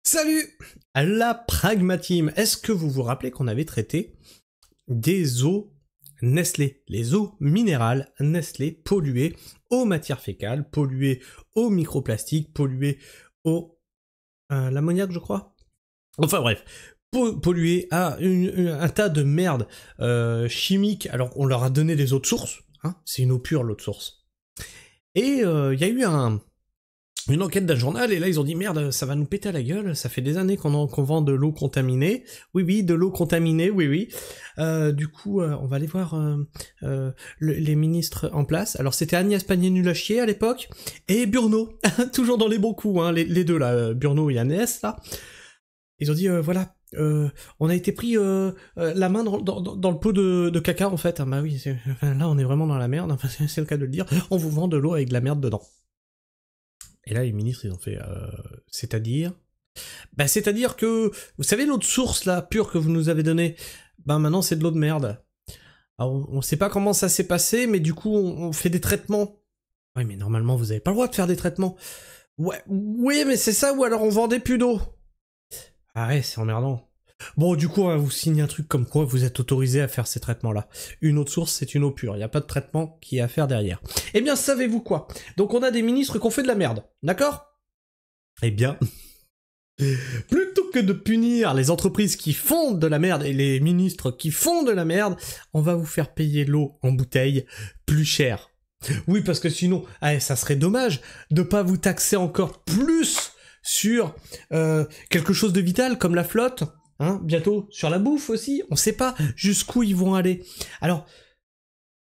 Salut! La Pragmatime. Est-ce que vous vous rappelez qu'on avait traité des eaux Nestlé, les eaux minérales Nestlé polluées aux matières fécales, polluées aux microplastiques, polluées au l'ammoniac, je crois. Enfin bref, polluées à un tas de merde chimique. Alors on leur a donné des eaux de source, hein, c'est une eau pure l'eau de source. Et il y a eu une enquête d'un journal, et là ils ont dit merde, ça va nous péter à la gueule, ça fait des années qu'on vend de l'eau contaminée. Oui, de l'eau contaminée, oui. Du coup, on va aller voir les ministres en place. Alors c'était Agnès Pannier-Runacher à l'époque, et Burno, toujours dans les bons coups, hein, les deux là, Burno et Agnès là. Ils ont dit voilà, on a été pris la main dans le pot de caca en fait. Ah, bah oui, là on est vraiment dans la merde, enfin, c'est le cas de le dire, on vous vend de l'eau avec de la merde dedans. Et là, les ministres, ils ont fait... c'est-à-dire... Bah, c'est-à-dire que... Vous savez, l'eau de source, là, pure que vous nous avez donnée, bah maintenant, c'est de l'eau de merde. Alors, on sait pas comment ça s'est passé, mais du coup, on fait des traitements. Oui, mais normalement, vous avez pas le droit de faire des traitements. Ouais, oui, mais c'est ça, ou alors on vendait plus d'eau. Ah ouais, c'est emmerdant. Bon, du coup, on va vous signer un truc comme quoi vous êtes autorisé à faire ces traitements-là. Une eau de source, c'est une eau pure. Il n'y a pas de traitement qui est à faire derrière. Eh bien, savez-vous quoi? Donc, on a des ministres qui ont fait de la merde. D'accord? Eh bien, plutôt que de punir les entreprises qui font de la merde et les ministres qui font de la merde, on va vous faire payer l'eau en bouteille plus cher. Oui, parce que sinon, ça serait dommage de pas vous taxer encore plus sur quelque chose de vital comme la flotte. Hein, bientôt sur la bouffe aussi, on sait pas jusqu'où ils vont aller. Alors,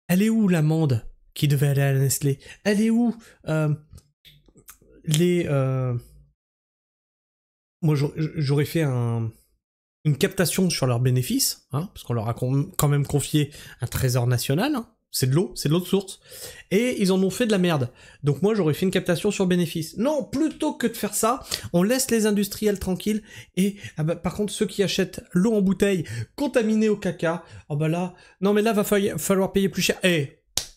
elle est où l'amende qui devait aller à la Nestlé? Elle est où Moi j'aurais fait une captation sur leurs bénéfices, hein, parce qu'on leur a quand même confié un trésor national, hein. C'est de l'eau de source. Et ils en ont fait de la merde. Donc moi, j'aurais fait une captation sur bénéfice. Non, plutôt que de faire ça, on laisse les industriels tranquilles. Et par contre, ceux qui achètent l'eau en bouteille contaminée au caca, oh bah là... Non mais là, va falloir payer plus cher. Il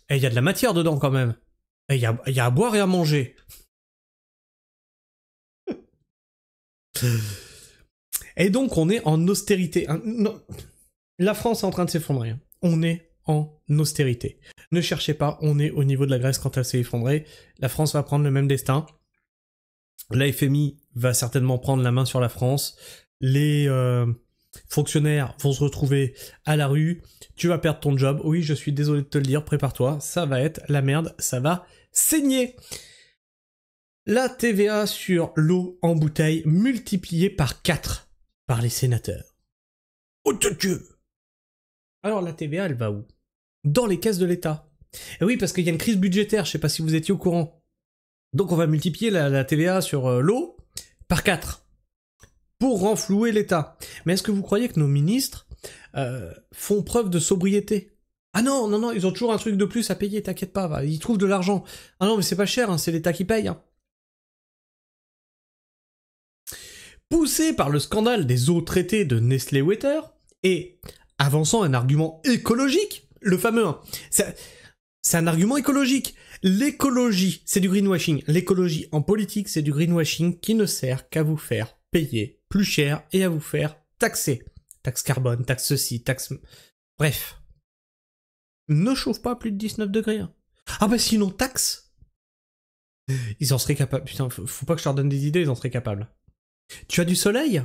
y a de la matière dedans quand même. Il y a à boire et à manger. Et donc, on est en austérité. Non. La France est en train de s'effondrer. Hein. On est en austérité. Ne cherchez pas, on est au niveau de la Grèce quand elle s'est effondrée. La France va prendre le même destin. La FMI va certainement prendre la main sur la France. Les fonctionnaires vont se retrouver à la rue. Tu vas perdre ton job. Oui, je suis désolé de te le dire, prépare-toi. Ça va être la merde, ça va saigner. La TVA sur l'eau en bouteille multipliée par 4 par les sénateurs. Oh Dieu! Alors la TVA, elle va où? Dans les caisses de l'État. Et oui, parce qu'il y a une crise budgétaire, je sais pas si vous étiez au courant. Donc on va multiplier la TVA sur l'eau par 4 pour renflouer l'État. Mais est-ce que vous croyez que nos ministres font preuve de sobriété? Ah non, ils ont toujours un truc de plus à payer, t'inquiète pas, ils trouvent de l'argent. Ah non, mais c'est pas cher, hein, c'est l'État qui paye. Hein. Poussé par le scandale des eaux traitées de Nestlé Water, et avançant un argument écologique, le fameux, hein, c'est un argument écologique. L'écologie, c'est du greenwashing. L'écologie en politique, c'est du greenwashing qui ne sert qu'à vous faire payer plus cher et à vous faire taxer. Taxe carbone, taxe ceci, taxe... Bref. Ne chauffe pas à plus de 19 degrés. Hein. Ah bah sinon, taxe. Ils en seraient capables. Putain, faut pas que je leur donne des idées, ils en seraient capables. Tu as du soleil?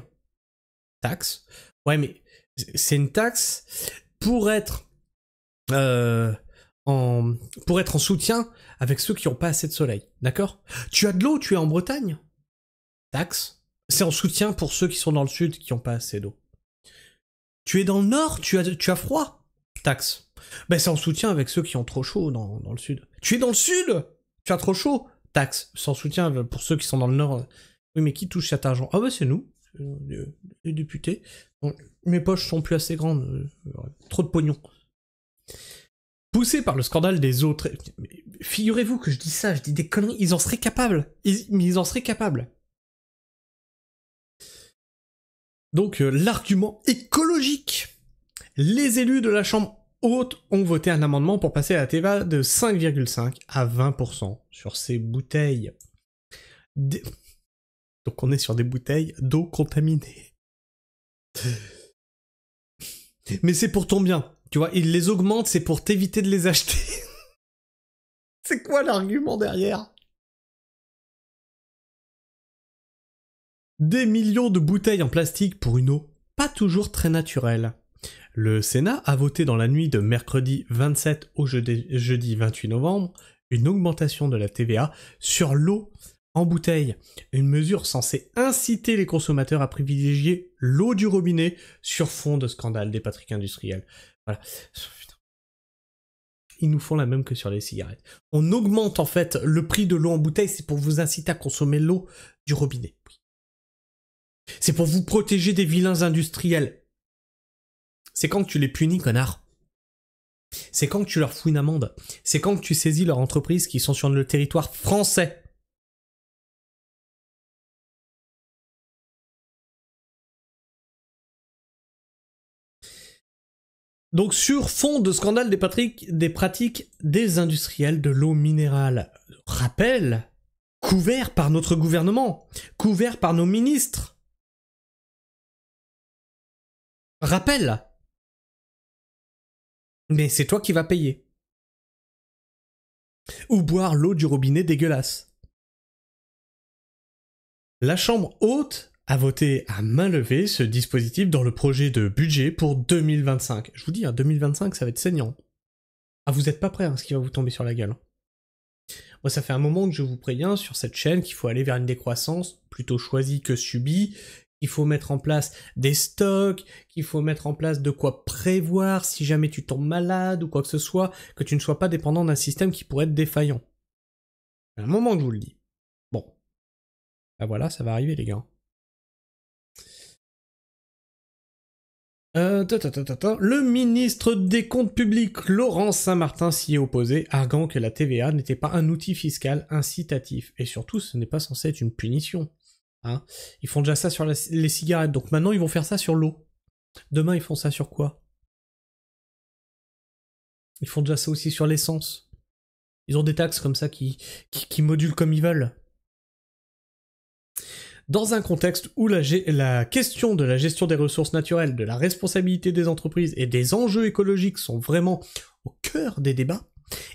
Taxe. Ouais, mais c'est une taxe pour être en soutien avec ceux qui n'ont pas assez de soleil, d'accord? Tu as de l'eau, tu es en Bretagne? Taxe. C'est en soutien pour ceux qui sont dans le sud qui n'ont pas assez d'eau. Tu es dans le nord, tu as froid? Taxe. Ben c'est en soutien avec ceux qui ont trop chaud dans le sud. Tu es dans le sud? Tu as trop chaud? Taxe. C'est en soutien pour ceux qui sont dans le nord. Oui, mais qui touche cet argent? Ah bah c'est nous, les députés. Bon, mes poches sont plus assez grandes, trop de pognon. Poussé par le scandale des autres... Figurez-vous que je dis ça, je dis des conneries, ils en seraient capables. Mais ils en seraient capables. Donc, l'argument écologique. Les élus de la Chambre haute ont voté un amendement pour passer la TVA de 5,5 à 20% sur ces bouteilles. Donc on est sur des bouteilles d'eau contaminée. Mais c'est pour ton bien. Tu vois, ils les augmentent, c'est pour t'éviter de les acheter. C'est quoi l'argument derrière? Des millions de bouteilles en plastique pour une eau pas toujours très naturelle. Le Sénat a voté dans la nuit de mercredi 27 au jeudi 28 novembre une augmentation de la TVA sur l'eau en bouteille. Une mesure censée inciter les consommateurs à privilégier l'eau du robinet sur fond de scandale des pratiques industrielles. Voilà. Ils nous font la même que sur les cigarettes. On augmente en fait le prix de l'eau en bouteille, c'est pour vous inciter à consommer l'eau du robinet. C'est pour vous protéger des vilains industriels. C'est quand que tu les punis, connard. C'est quand que tu leur fous une amende. C'est quand que tu saisis leurs entreprises qui sont sur le territoire français. Donc sur fond de scandale des pratiques des industriels de l'eau minérale. Rappel, couvert par notre gouvernement, couvert par nos ministres. Rappel. Mais c'est toi qui vas payer. Ou boire l'eau du robinet dégueulasse. La Chambre haute a voté à main levée ce dispositif dans le projet de budget pour 2025. Je vous dis, 2025, ça va être saignant. Ah, vous êtes pas prêts, ce qui va vous tomber sur la gueule. Moi, ça fait un moment que je vous préviens sur cette chaîne qu'il faut aller vers une décroissance plutôt choisie que subie, qu'il faut mettre en place des stocks, qu'il faut mettre en place de quoi prévoir si jamais tu tombes malade ou quoi que ce soit, que tu ne sois pas dépendant d'un système qui pourrait être défaillant. C'est un moment que je vous le dis. Bon. Ben voilà, ça va arriver les gars. Le ministre des Comptes publics, Laurent Saint-Martin, s'y est opposé, arguant que la TVA n'était pas un outil fiscal incitatif. Et surtout, ce n'est pas censé être une punition. Hein, ils font déjà ça sur les cigarettes, donc maintenant ils vont faire ça sur l'eau. Demain, ils font ça sur quoi? Ils font déjà ça aussi sur l'essence. Ils ont des taxes comme ça qui modulent comme ils veulent. Dans un contexte où la question de la gestion des ressources naturelles, de la responsabilité des entreprises et des enjeux écologiques sont vraiment au cœur des débats,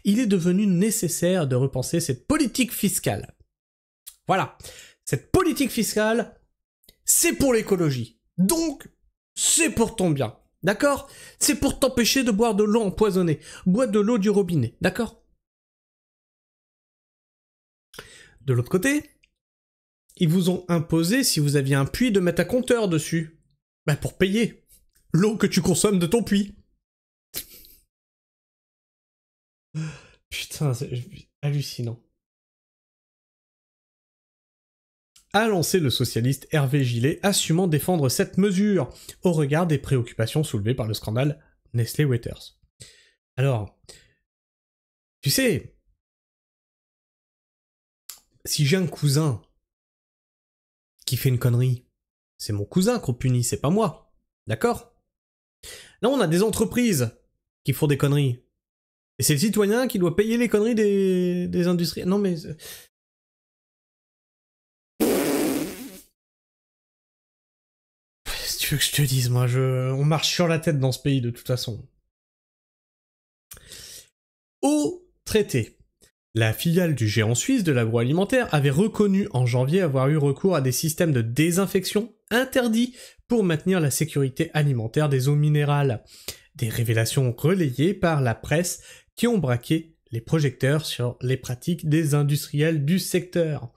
il est devenu nécessaire de repenser cette politique fiscale. Voilà, cette politique fiscale, c'est pour l'écologie. Donc, c'est pour ton bien. D'accord? C'est pour t'empêcher de boire de l'eau empoisonnée. Bois de l'eau du robinet. D'accord? De l'autre côté, ils vous ont imposé, si vous aviez un puits, de mettre un compteur dessus. Bah pour payer l'eau que tu consommes de ton puits. Putain, c'est hallucinant. A lancé le socialiste Hervé Gillet, assumant défendre cette mesure, au regard des préoccupations soulevées par le scandale Nestlé Waters. Alors, tu sais, si j'ai un cousin qui fait une connerie, c'est mon cousin qu'on punit, c'est pas moi. D'accord? Là, on a des entreprises qui font des conneries. Et c'est le citoyen qui doit payer les conneries des industries. Non mais... Si tu veux que je te dise, moi, on marche sur la tête dans ce pays de toute façon. Au traité. La filiale du géant suisse de l'agroalimentaire avait reconnu en janvier avoir eu recours à des systèmes de désinfection interdits pour maintenir la sécurité alimentaire des eaux minérales. Des révélations relayées par la presse qui ont braqué les projecteurs sur les pratiques des industriels du secteur,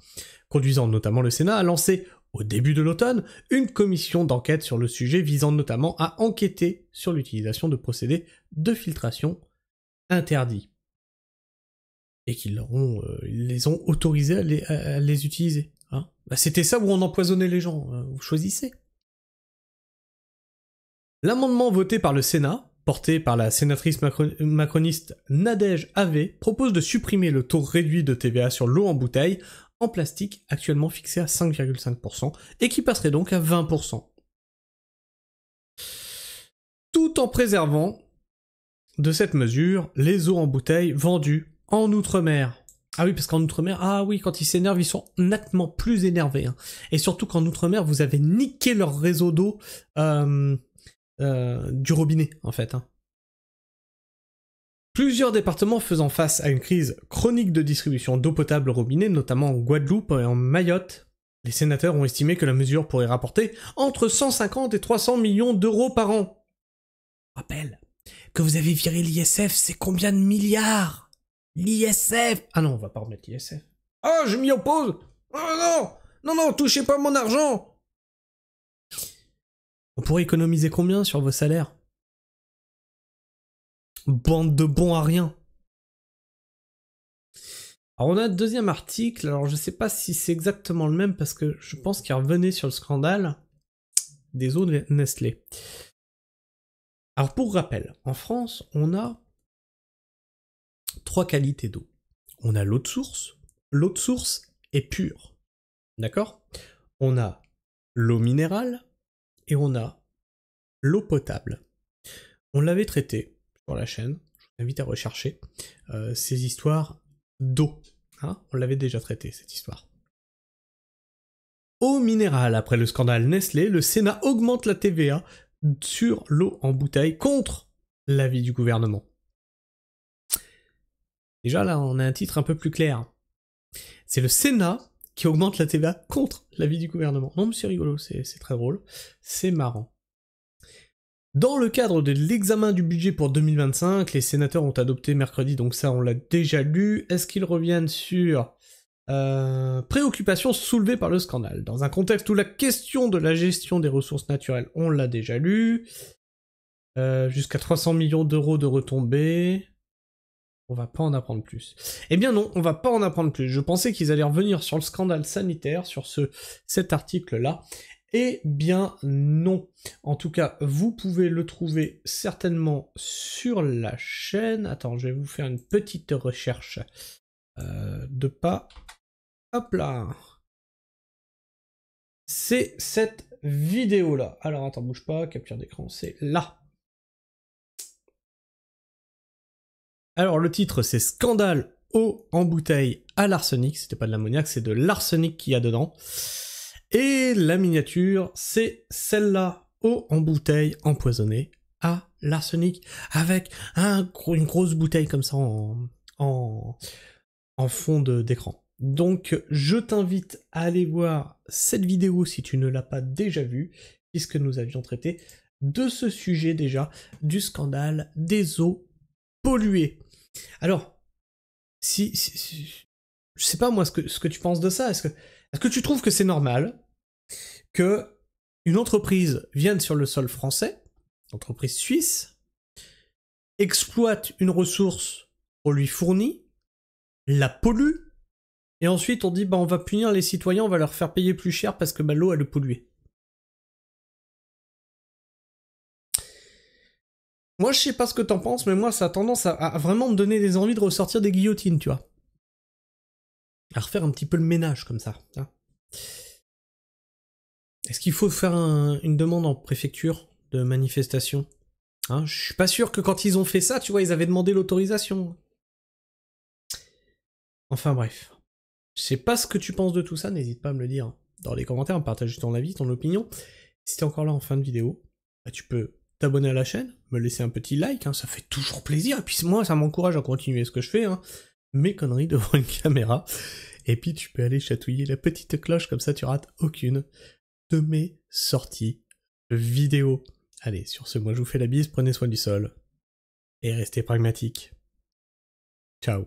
conduisant notamment le Sénat à lancer, au début de l'automne, une commission d'enquête sur le sujet visant notamment à enquêter sur l'utilisation de procédés de filtration interdits. Et qu'ils les ont autorisés à les utiliser. Hein, bah c'était ça où on empoisonnait les gens, vous choisissez. L'amendement voté par le Sénat, porté par la sénatrice macroniste Nadège Havet, propose de supprimer le taux réduit de TVA sur l'eau en bouteille en plastique, actuellement fixé à 5,5%, et qui passerait donc à 20%. Tout en préservant de cette mesure les eaux en bouteille vendues en Outre-mer. Ah oui, parce qu'en Outre-mer, ah oui, quand ils s'énervent, ils sont nettement plus énervés. Hein. Et surtout qu'en Outre-mer, vous avez niqué leur réseau d'eau du robinet, en fait. Hein. Plusieurs départements faisant face à une crise chronique de distribution d'eau potable au robinet, notamment en Guadeloupe et en Mayotte, les sénateurs ont estimé que la mesure pourrait rapporter entre 150 et 300 millions d'euros par an. Rappel que vous avez viré l'ISF, c'est combien de milliards? L'ISF! Ah non, on va pas remettre l'ISF. Ah, je m'y oppose! Oh non! Non, non, touchez pas mon argent! On pourrait économiser combien sur vos salaires? Bande de bons à rien. Alors on a un deuxième article, alors je sais pas si c'est exactement le même parce que je pense qu'il revenait sur le scandale des eaux de Nestlé. Alors pour rappel, en France, on a 3 qualités d'eau. On a l'eau de source est pure. D'accord? On a l'eau minérale et on a l'eau potable. On l'avait traité sur la chaîne, je vous invite à rechercher ces histoires d'eau. Hein, on l'avait déjà traité, cette histoire. Eau minérale, après le scandale Nestlé, le Sénat augmente la TVA sur l'eau en bouteille contre l'avis du gouvernement. Déjà là, on a un titre un peu plus clair. C'est le Sénat qui augmente la TVA contre l'avis du gouvernement. Non mais c'est rigolo, c'est très drôle, c'est marrant. Dans le cadre de l'examen du budget pour 2025, les sénateurs ont adopté mercredi, donc ça on l'a déjà lu, est-ce qu'ils reviennent sur préoccupations soulevées par le scandale? Dans un contexte où la question de la gestion des ressources naturelles, on l'a déjà lu, jusqu'à 300 millions d'euros de retombées, on va pas en apprendre plus. Eh bien non, on va pas en apprendre plus. Je pensais qu'ils allaient revenir sur le scandale sanitaire, sur cet article-là, eh bien non. En tout cas, vous pouvez le trouver certainement sur la chaîne. Attends, je vais vous faire une petite recherche de pas. Hop là. C'est cette vidéo-là. Alors attends, bouge pas, capture d'écran, c'est là. Alors le titre c'est Scandale eau en bouteille à l'arsenic. C'était pas de l'ammoniac, c'est de l'arsenic qu'il y a dedans. Et la miniature, c'est celle-là, eau en bouteille empoisonnée à l'arsenic, avec une grosse bouteille comme ça en fond d'écran. Donc je t'invite à aller voir cette vidéo si tu ne l'as pas déjà vue, puisque nous avions traité de ce sujet déjà, du scandale des eaux polluées. Alors, je sais pas moi ce que tu penses de ça, est-ce que tu trouves que c'est normal que une entreprise vienne sur le sol français, entreprise suisse, exploite une ressource qu'on lui fournit, la pollue, et ensuite on dit bah on va punir les citoyens, on va leur faire payer plus cher parce que bah, l'eau elle est polluée. Moi je sais pas ce que t'en penses, mais moi ça a tendance à vraiment me donner des envies de ressortir des guillotines, tu vois. À refaire un petit peu le ménage comme ça. Hein. Est-ce qu'il faut faire une demande en préfecture de manifestation? Hein, je suis pas sûr que quand ils ont fait ça, tu vois, ils avaient demandé l'autorisation. Enfin bref. Je sais pas ce que tu penses de tout ça, n'hésite pas à me le dire dans les commentaires, partage ton avis, ton opinion. Si t'es encore là en fin de vidéo, bah tu peux t'abonner à la chaîne, me laisser un petit like, hein, ça fait toujours plaisir, et puis moi ça m'encourage à continuer ce que je fais, hein, mes conneries devant une caméra, et puis tu peux aller chatouiller la petite cloche, comme ça tu rates aucune de mes sorties vidéo. Allez, sur ce, moi je vous fais la bise, prenez soin du sol, et restez pragmatiques. Ciao.